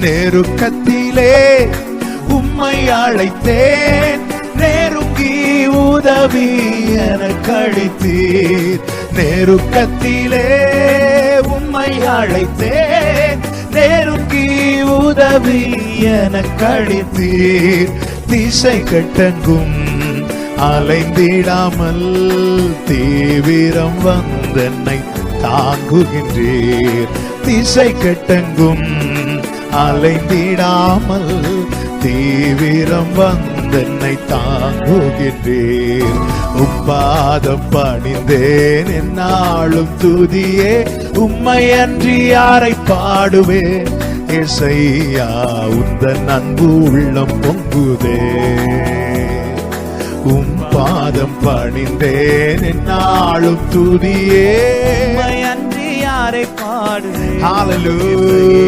நெருக்கத்திலே உம்மை அழைத்தேன், நெருங்கி உதவி எனக்கு அளித்தீர். நெருக்கத்திலே உம்மை அழைத்தேன், நெருங்கி உதவி எனக்கு அளித்தீர். திசை கெட்டெங்கும் அலைந்திடாமல் தீவிரம் வந்தென்னை தாங்குகின்றீர். திசை கெட்டெங்கும் அலைந்திடாமல் தீவிரம் வந்தென்னை தாங்குகின்றீர். உம்பாதம் பணிந்தேன் என்னாலும் துதியே, உம்மை அன்றி யாரை பாடுவேன். இசையா உந்தன் அன்பு உள்ளம் பொங்குதே. உம் பாதம் பணிந்தேன் என்னாலும் துதியே, உம்மை அன்றி யாரை பாடுவேன். ஹல்லேலூயா.